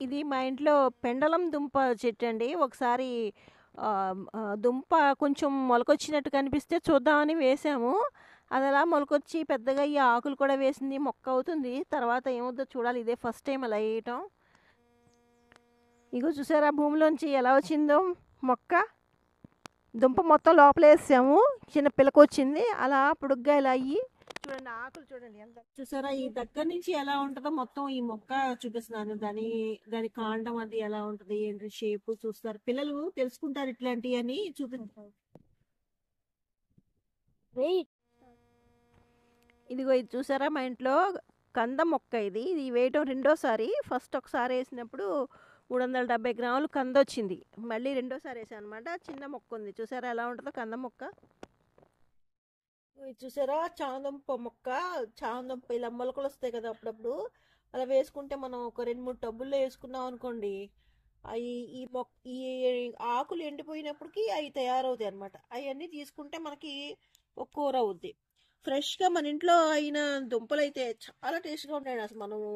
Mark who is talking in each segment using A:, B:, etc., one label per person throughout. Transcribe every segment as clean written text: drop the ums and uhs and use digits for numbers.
A: ఇది మా ఇంట్లో పెండలం దుంప చెట్టండి. ఒకసారి దుంప కొంచెం మొలకొచ్చినట్టు కనిపిస్తే చూద్దామని వేసాము. అదలా మొలకొచ్చి పెద్దగయ్యి ఆకులు కూడా వేసింది. మొక్క అవుతుంది. తర్వాత ఏమవుద్దో చూడాలి. ఇదే ఫస్ట్ టైమ్ అలా ఏయటం. ఇగో చూసారా భూమిలోంచి ఎలా వచ్చిందో మొక్క. దుంప మొత్తం లోపలేసాము. చిన్న పిలకొచ్చింది. అలా పొడుగ్గా ఇలా అయ్యి చూడండి ఆకులు చూడండి ఎంత చూసారా ఈ దగ్గర నుంచి ఎలా ఉంటుందో మొత్తం ఈ మొక్క చూపిస్తున్నాను. దాని కాండం అది ఎలా ఉంటది ఏంటి షేప్ చూస్తారు. పిల్లలు తెలుసుకుంటారు ఇట్లాంటివి అని చూపిస్తారు. ఇదిగో ఇది చూసారా మా ఇంట్లో కంద మొక్క ఇది వేయటం రెండోసారి. ఫస్ట్ ఒకసారి వేసినప్పుడు 370 గ్రాములు కంద వచ్చింది. మళ్ళీ రెండోసారి వేసాను అనమాట. చిన్న మొక్క ఉంది చూసారా ఎలా ఉంటుందో కంద మొక్క. ఇది చూసారా చామందుంప మొక్క. చామందుంప ఇలా మొలకలు వస్తాయి కదా అప్పుడప్పుడు. అలా వేసుకుంటే మనం ఒక 2-3 టబ్బుల్లో వేసుకున్నాం అనుకోండి. అవి ఈ ఆకులు ఎండిపోయినప్పటికి అవి తయారవుతాయి అనమాట. అవన్నీ తీసుకుంటే మనకి ఒక కూర అవుద్ది. ఫ్రెష్గా మన ఇంట్లో అయిన దుంపలు అయితే చాలా టేస్ట్గా ఉంటాయి. అసలు మనము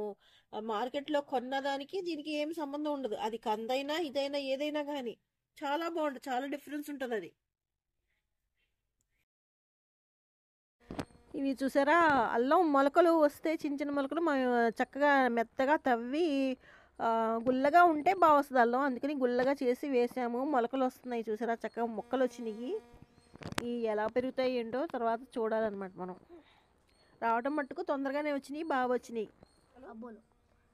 A: మార్కెట్లో కొన్నదానికి దీనికి ఏమి సంబంధం ఉండదు. అది కందైనా ఇదైనా ఏదైనా కానీ చాలా బాగుంటుంది. చాలా డిఫరెన్స్ ఉంటుంది అది. ఇవి చూసారా అల్లం మొలకలు వస్తే చిన్న చిన్న మొలకలు మనం చక్కగా మెత్తగా తవ్వి గుల్లగా ఉంటే బాగా వస్తుంది అల్లం. అందుకని గుల్లగా చేసి వేసాము. మొలకలు వస్తున్నాయి చూసారా చక్కగా మొక్కలు వచ్చినాయి. ఇవి ఎలా పెరుగుతాయి ఏంటో తర్వాత చూడాలన్నమాట మనం. రావటం మట్టుకు తొందరగానే వచ్చినాయి, బాగా వచ్చినాయి.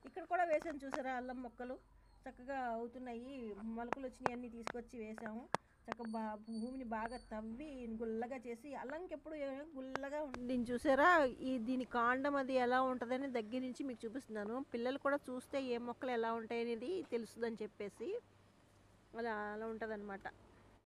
A: ఇక్కడ కూడా వేసాను చూసారా అల్లం మొక్కలు చక్కగా అవుతున్నాయి. మొలకలు వచ్చినాయి అన్నీ తీసుకొచ్చి వేసాము. చక్కగా భూమిని బాగా తవ్వి గుల్లగా చేసి అల్లంకి ఎప్పుడు గుల్లగా దీన్ని చూసారా దీని కాండం అది ఎలా ఉంటుందని దగ్గర నుంచి మీకు చూపిస్తున్నాను. పిల్లలు కూడా చూస్తే ఏ మొక్కలు ఎలా ఉంటాయి అనేది తెలుస్తుందని చెప్పేసి అలా ఉంటుంది అనమాట.